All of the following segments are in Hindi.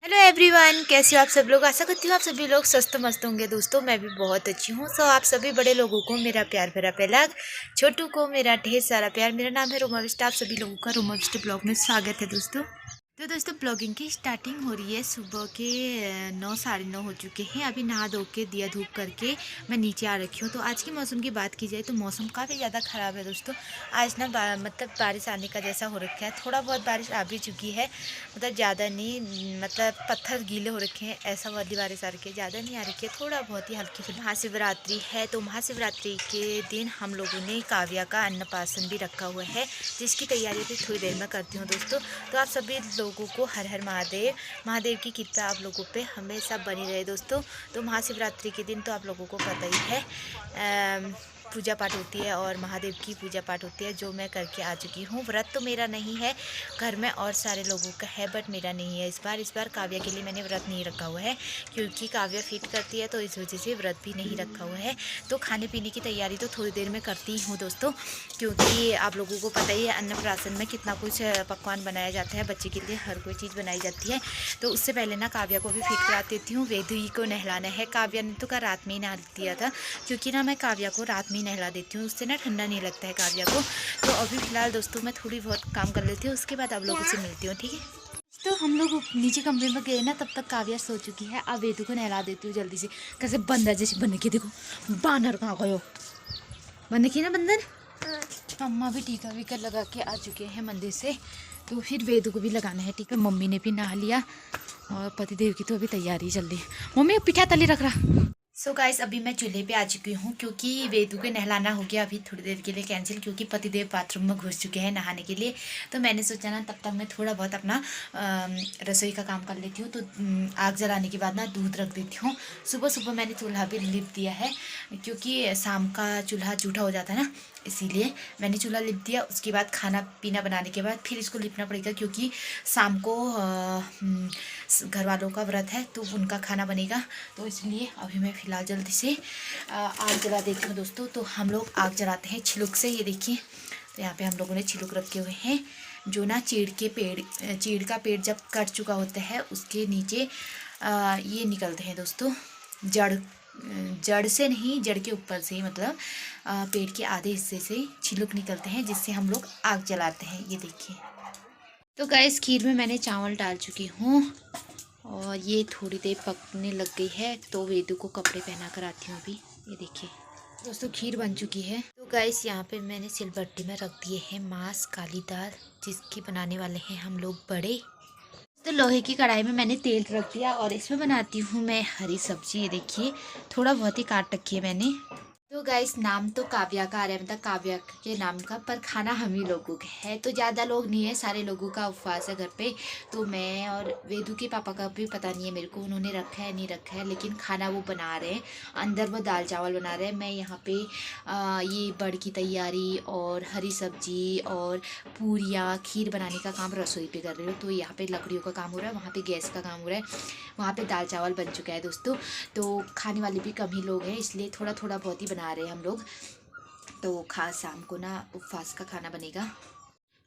हेलो एवरीवन, कैसे हो आप सब लोग। आशा करती हूँ आप सभी लोग स्वस्थ मस्त होंगे। दोस्तों मैं भी बहुत अच्छी हूँ। सो आप सभी बड़े लोगों को मेरा प्यार भरा पहलाग, छोटू को मेरा ढेर सारा प्यार। मेरा नाम है रोमा विष्ट। आप सभी लोगों का रोमा विष्ट ब्लॉग में स्वागत है दोस्तों। तो दोस्तों ब्लॉगिंग की स्टार्टिंग हो रही है। सुबह के 9 साढ़े 9 हो चुके हैं। अभी नहा धो के दिया धूप करके मैं नीचे आ रखी हूँ। तो आज के मौसम की बात की जाए तो मौसम काफ़ी ज़्यादा ख़राब है दोस्तों। आज ना मतलब बारिश आने का जैसा हो रखा है। थोड़ा बहुत बारिश आ भी चुकी है, मतलब ज़्यादा नहीं, मतलब पत्थर गीले हो रखे हैं ऐसा वाली बारिश आ रखी है। ज़्यादा नहीं आ रखी है, थोड़ा बहुत ही हल्की फुल्की। महाशिवरात्रि है तो महाशिवरात्रि के दिन हम लोगों ने काव्या का अन्नप्राशन भी रखा हुआ है, जिसकी तैयारी भी थोड़ी देर में करती हूँ दोस्तों। तो आप सभी लोगों को हर हर महादेव। महादेव की कृपा आप लोगों पे हमेशा बनी रहे दोस्तों। तो महाशिवरात्रि के दिन तो आप लोगों को पता ही है पूजा पाठ होती है और महादेव की पूजा पाठ होती है, जो मैं करके आ चुकी हूँ। व्रत तो मेरा नहीं है, घर में और सारे लोगों का है, बट मेरा नहीं है इस बार काव्या के लिए मैंने व्रत नहीं रखा हुआ है, क्योंकि काव्या फिट करती है तो इस वजह से व्रत भी नहीं रखा हुआ है। तो खाने पीने की तैयारी तो थोड़ी देर में करती हूँ दोस्तों, क्योंकि आप लोगों को पता ही है अन्नप्राशन में कितना कुछ पकवान बनाया जाता है, बच्चे के लिए हर कोई चीज़ बनाई जाती है। तो उससे पहले ना काव्या को भी फिट करा देती हूँ। वेदुई को नहलाना है। काव्या ने तो का रात में ही नहा दिया था, क्योंकि ना मैं काव्या को रात में ही नहला देती हूँ, उससे ना ठंडा नहीं लगता है काव्या को। तो अभी फ़िलहाल दोस्तों मैं थोड़ी बहुत काम कर लेती हूँ, उसके बाद आप लोगों से मिलती हूँ, ठीक है। तो हम लोग नीचे कमरे में गए ना, तब तक काव्या सो चुकी है। अब वेदू को नहला देती हूँ जल्दी से। कैसे बंदर जैसे बनने की, देखो बानर कहाँ गए हो, बनने की ना बंदर। अम्मा भी टीका वीका लगा के आ चुके हैं मंदिर से, तो फिर वेदू को भी लगाना है टीका। मम्मी ने भी नहा लिया और पतिदेव की तो अभी तैयारी चल रही है। मम्मी पिठा तली रख रहा। सो गाइस अभी मैं चूल्हे पे आ चुकी हूँ, क्योंकि वेदू के नहलाना हो गया अभी थोड़ी देर के लिए कैंसिल, क्योंकि पतिदेव बाथरूम में घुस चुके हैं नहाने के लिए। तो मैंने सोचा ना तब तक मैं थोड़ा बहुत अपना रसोई का काम कर लेती हूँ। तो आग जलाने के बाद ना दूध रख देती हूँ। सुबह सुबह मैंने चूल्हा भी लिप दिया है, क्योंकि शाम का चूल्हा जूठा हो जाता है ना, इसीलिए मैंने चूल्हा लिप दिया। उसके बाद खाना पीना बनाने के बाद फिर इसको लिपना पड़ेगा, क्योंकि शाम को घर वालों का व्रत है तो उनका खाना बनेगा। तो इसलिए अभी मैं फ़िलहाल जल्दी से आग जला देती हूँ दोस्तों। तो हम लोग आग जलाते हैं छिलुक से, ये देखिए। तो यहाँ पे हम लोगों ने छिलुक रखे हुए हैं, जो ना चीड़ का पेड़ जब कट चुका होता है उसके नीचे ये निकलते हैं दोस्तों। जड़ जड़ से नहीं, जड़ के ऊपर से, मतलब पेड़ के आधे हिस्से से छिलुक निकलते हैं, जिससे हम लोग आग जलाते हैं, ये देखिए। तो गैस खीर में मैंने चावल डाल चुकी हूँ और ये थोड़ी देर पकने लग गई है। तो वेदू को कपड़े पहना कर आती हूँ अभी, ये देखिए दोस्तों खीर बन चुकी है। तो गैस यहाँ पे मैंने सिलबट्टी में रख दिए हैं मांस काली दाल, जिसकी बनाने वाले हैं हम लोग बड़े। तो लोहे की कढ़ाई में मैंने तेल रख दिया और इसमें बनाती हूँ मैं हरी सब्जी, ये देखिए थोड़ा बहुत ही काट रखी है मैंने। तो गाइस नाम तो काव्या का आ रहा है, मतलब काव्या के नाम का, पर खाना हम ही लोगों का है। तो ज़्यादा लोग नहीं है, सारे लोगों का उपवास है घर पे। तो मैं और वेदू के पापा का भी पता नहीं है मेरे को, उन्होंने रखा है नहीं रखा है, लेकिन खाना वो बना रहे हैं। अंदर वो दाल चावल बना रहे हैं, मैं यहाँ पे ये बड़ की तैयारी और हरी सब्जी और पूरियाँ खीर बनाने का काम रसोई पे कर रही हूँ। तो यहाँ पे लकड़ियों का काम हो रहा है, वहाँ पे गैस का काम हो रहा है, वहाँ पे दाल चावल बन चुका है दोस्तों। तो खाने वाले भी कम ही लोग हैं, इसलिए थोड़ा थोड़ा बहुत ही बना रहे हैं हम लोग। तो खास शाम को ना उपवास का खाना बनेगा।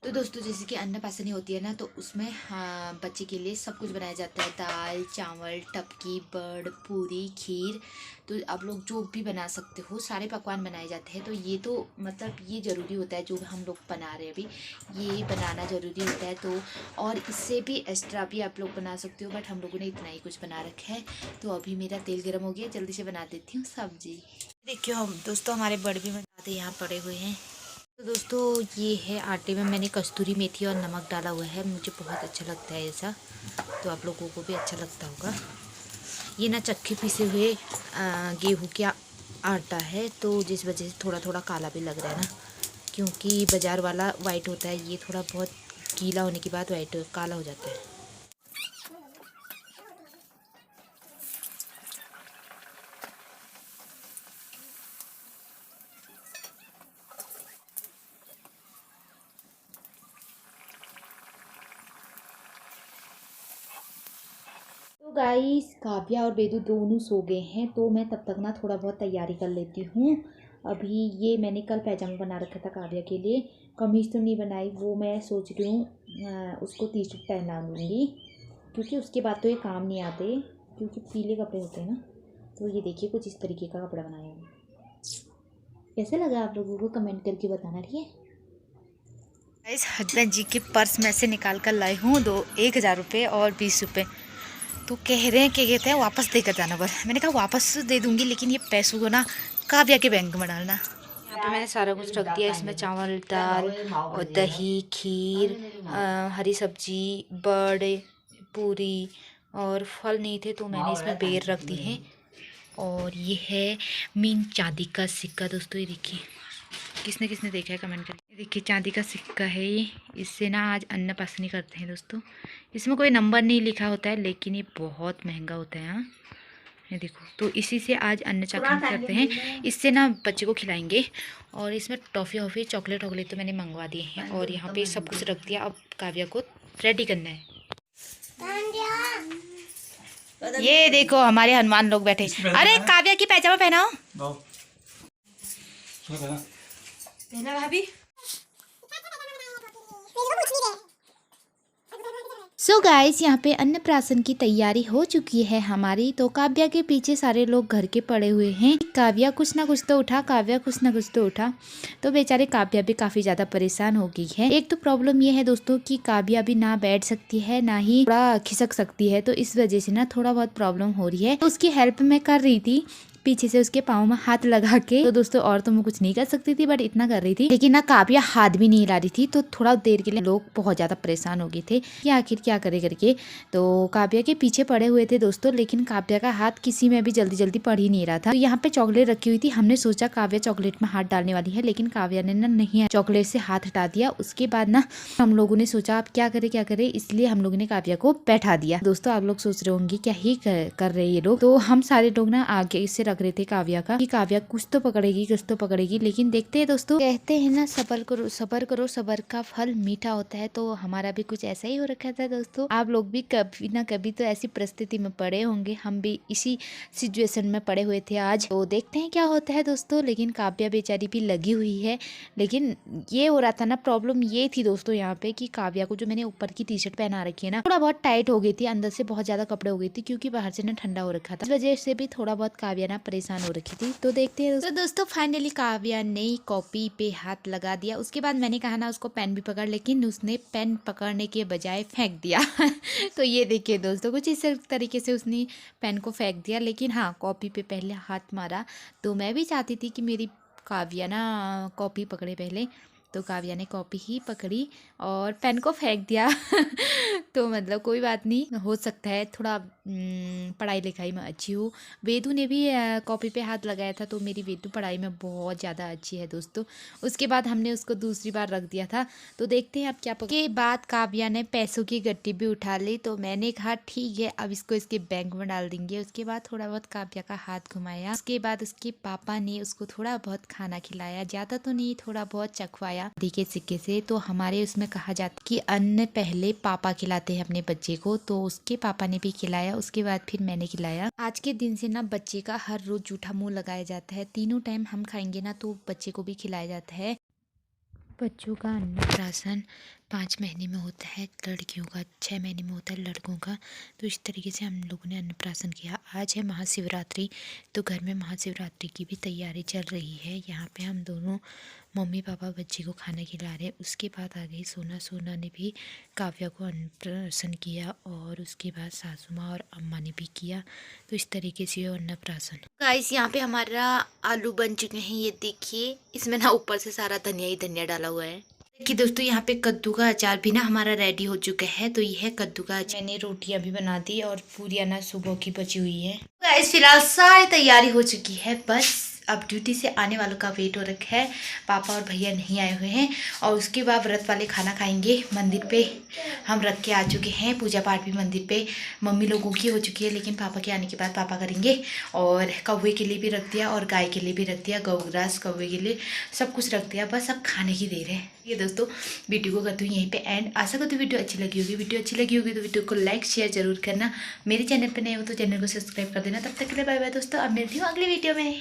तो दोस्तों जैसे कि अन्नप्राशनी होती है ना, तो उसमें हाँ बच्चे के लिए सब कुछ बनाया जाता है, दाल चावल टपकी बड़ पूरी खीर। तो आप लोग जो भी बना सकते हो, सारे पकवान बनाए जाते हैं। तो ये तो मतलब ये ज़रूरी होता है जो हम लोग बना रहे हैं अभी, ये बनाना ज़रूरी होता है। तो और इससे भी एक्स्ट्रा भी आप लोग बना सकते हो, बट हम लोगों ने इतना ही कुछ बना रखा है। तो अभी मेरा तेल गर्म हो गया, जल्दी से बना देती हूँ सब्जी। देखिए हम दोस्तों हमारे बड़ भी मसाले यहाँ पड़े हुए हैं। तो दोस्तों ये है आटे में मैंने कस्तूरी मेथी और नमक डाला हुआ है, मुझे बहुत अच्छा लगता है ऐसा, तो आप लोगों को भी अच्छा लगता होगा। ये ना चक्की पीसे हुए गेहूं का आटा है, तो जिस वजह से थोड़ा थोड़ा काला भी लग रहा है ना, क्योंकि बाज़ार वाला वाइट होता है, ये थोड़ा बहुत गीला होने के बाद वाइट काला हो जाता है। तो गाइस काव्या और बेदू दोनों सो गए हैं, तो मैं तब तक ना थोड़ा बहुत तैयारी कर लेती हूँ। अभी ये मैंने कल पैजामा बना रखा था काव्या के लिए, कमीज़ तो नहीं बनाई, वो मैं सोच रही हूँ उसको टी शर्ट पहना लूँगी, क्योंकि उसके बाद तो ये काम नहीं आते, क्योंकि पीले कपड़े होते हैं ना। तो ये देखिए कुछ इस तरीके का कपड़ा बनाया है। कैसे लगा आप लोगों को कमेंट करके बताना, ठीक है। इस हस्बैंड जी के पर्स में से निकाल कर लाई हूँ 1,000 रुपये और 20 रुपये। तो कह रहे हैं कि कहते हैं वापस देकर जाना। बस मैंने कहा वापस दे दूँगी, लेकिन ये पैसों को ना काव्या के बैंक में डालना। यहाँ पे मैंने सारा कुछ रख दिया। इसमें चावल, दाल और दही, खीर, हरी सब्जी, बड़े, पूरी और फल नहीं थे तो मैंने इसमें बेर रख दी है। और ये है मीन चांदी का सिक्का दोस्तों। ये देखिए, किसने किसने देखा है कमेंट करिए। ये देखिए चांदी का सिक्का है ये। इससे ना आज अन्नप्राशन करते हैं दोस्तों। इसमें कोई नंबर नहीं लिखा होता है, लेकिन ये बहुत महंगा होता है। हाँ, ये देखो, तो इसी से आज अन्नप्राशन करते हैं। इससे ना बच्चे को खिलाएंगे। और इसमें टॉफ़ी वॉफ़ी, चॉकलेट वॉकलेट तो मैंने मंगवा दिए हैं। और यहाँ पे सब कुछ रख दिया। अब काव्या को रेडी करना है। ये देखो हमारे हनुमान लोग बैठे। अरे काव्या की पैजामा पहनाओ। पहना भाभी। सो गाइस, यहाँ पे अन्नप्राशन की तैयारी हो चुकी है हमारी। तो काव्या के पीछे सारे लोग घर के पड़े हुए हैं। काव्या कुछ ना कुछ तो उठा, काव्या कुछ ना कुछ तो उठा। तो बेचारे काव्या भी काफ़ी ज़्यादा परेशान हो गई है। एक तो प्रॉब्लम ये है दोस्तों कि काव्या भी ना बैठ सकती है, ना ही थोड़ा खिसक सकती है। तो इस वजह से ना थोड़ा बहुत प्रॉब्लम हो रही है। तो उसकी हेल्प मैं कर रही थी, पीछे से उसके पाँव में हाथ लगा के। तो दोस्तों और तो मैं कुछ नहीं कर सकती थी, बट इतना कर रही थी। लेकिन ना काव्या हाथ भी नहीं ला रही थी। तो थोड़ा देर के लिए लोग बहुत ज़्यादा परेशान हो गए थे कि आखिर क्या करे करके। तो काव्या के पीछे पड़े हुए थे दोस्तों, लेकिन काव्या का हाथ किसी में भी जल्दी जल्दी पड़ ही नहीं रहा था। तो यहाँ पे चॉकलेट रखी हुई थी। हमने सोचा काव्या चॉकलेट में हाथ डालने वाली है, लेकिन काव्या ने ना नहीं चॉकलेट से हाथ हटा दिया। उसके बाद ना हम लोगों ने सोचा आप क्या करे, इसलिए हम लोगों ने काव्या को बैठा दिया। दोस्तों आप लोग सोच रहे होंगे क्या ही कर रहे ये लोग। तो हम सारे लोग ना आगे से रख रहे थे काव्या का, कि काव्या कुछ तो पकड़ेगी। लेकिन देखते हैं दोस्तों, कहते हैं ना सब्र करो, सब्र का फल मीठा होता है। तो हमारा भी कुछ ऐसा ही हो रखा था दोस्तों। आप लोग भी कभी ना कभी तो ऐसी परिस्थिति में पड़े होंगे। हम भी इसी सिचुएशन में पड़े हुए थे आज। तो देखते हैं क्या होता है दोस्तों। लेकिन काव्या बेचारी भी लगी हुई है। लेकिन ये हो रहा था ना, प्रॉब्लम ये थी दोस्तों यहाँ पे कि काव्या को जो मैंने ऊपर की टी शर्ट पहना रखी है ना, थोड़ा बहुत टाइट हो गई थी, अंदर से बहुत ज्यादा कपड़े हो गई थी, क्योंकि बाहर से ना ठंडा हो रखा था। इस वजह से भी थोड़ा बहुत काव्या ना परेशान हो रखी थी। तो देखते हैं तो दोस्तों फाइनली काव्या ने कॉपी पे हाथ लगा दिया। उसके बाद मैंने कहा ना उसको पेन भी पकड़, लेकिन उसने पेन पकड़ने के बजाय फेंक दिया। तो ये देखिए दोस्तों, कुछ इस तरीके से उसने पेन को फेंक दिया। लेकिन हाँ, कॉपी पे पहले हाथ मारा। तो मैं भी चाहती थी कि मेरी काव्या ना कॉपी पकड़े पहले। तो काव्या ने कॉपी ही पकड़ी और पेन को फेंक दिया। तो मतलब कोई बात नहीं, हो सकता है थोड़ा पढ़ाई लिखाई में अच्छी हो। वेदू ने भी कॉपी पे हाथ लगाया था। तो मेरी वेदू पढ़ाई में बहुत ज़्यादा अच्छी है दोस्तों। उसके बाद हमने उसको दूसरी बार रख दिया था। तो देखते हैं अब क्या के बाद काव्या ने पैसों की गट्टी भी उठा ली। तो मैंने कहा ठीक है, अब इसको इसके बैंक में डाल देंगे। उसके बाद थोड़ा बहुत काव्या का हाथ घुमाया। उसके बाद उसके पापा ने उसको थोड़ा बहुत खाना खिलाया, ज़्यादा तो नहीं, थोड़ा बहुत चखवाया के सिक्के से। तो हमारे उसमें कहा जाता कि अन्न पहले पापा खिलाते हैं अपने बच्चे को। तो उसके पापा ने भी खिलाया, उसके बाद फिर मैंने खिलाया। आज के दिन से ना बच्चे का हर रोज जूठा मुंह लगाया जाता है। तीनों टाइम हम खाएंगे ना, तो बच्चे को भी खिलाया जाता है। बच्चों का अन्नप्राशन 5 महीने में होता है, लड़कियों का 6 महीने में होता है, लड़कों का। तो इस तरीके से हम लोगों ने अन्नप्राशन किया। आज है महाशिवरात्रि, तो घर में महाशिवरात्रि की भी तैयारी चल रही है। यहाँ पे हम दोनों मम्मी पापा बच्चे को खाना खिला रहे हैं। उसके बाद आ गई सोना ने भी काव्या को अन्नप्राशन किया। और उसके बाद सासू माँ और अम्मा ने भी किया। तो इस तरीके से अन्नप्राशन। गाइस, यहाँ पे हमारा आलू बन चुके हैं। ये देखिए, इसमें ना ऊपर से सारा धनिया ही धनिया डाला हुआ है। कि दोस्तों यहाँ पे कद्दू का अचार भी ना हमारा रेडी हो चुका है। तो ये है कद्दू का अचार। मैंने रोटियां भी बना दी और पूरियां ना सुबह की बची हुई है। गाइस, फिलहाल सारी तैयारी हो चुकी है, बस अब ड्यूटी से आने वालों का वेट हो रखा है। पापा और भैया नहीं आए हुए हैं। और उसके बाद व्रत वाले खाना खाएंगे। मंदिर पे हम रख के आ चुके हैं। पूजा पाठ भी मंदिर पे मम्मी लोगों की हो चुकी है, लेकिन पापा के आने के बाद पापा करेंगे। और कौवे के लिए भी रख दिया और गाय के लिए भी रख दिया, गौग्रास कौवे के लिए सब कुछ रख दिया। बस अब खाने की देर है। ये दोस्तों वीडियो को करती हूँ यहीं पे एंड। आशा करती हूँ वीडियो अच्छी लगी होगी। वीडियो अच्छी लगी होगी तो वीडियो को लाइक शेयर जरूर करना। मेरे चैनल पर नए हो तो चैनल को सब्सक्राइब कर देना। तब तक के लिए बाय बाय दोस्तों। अब मिलती हूँ अगले वीडियो में।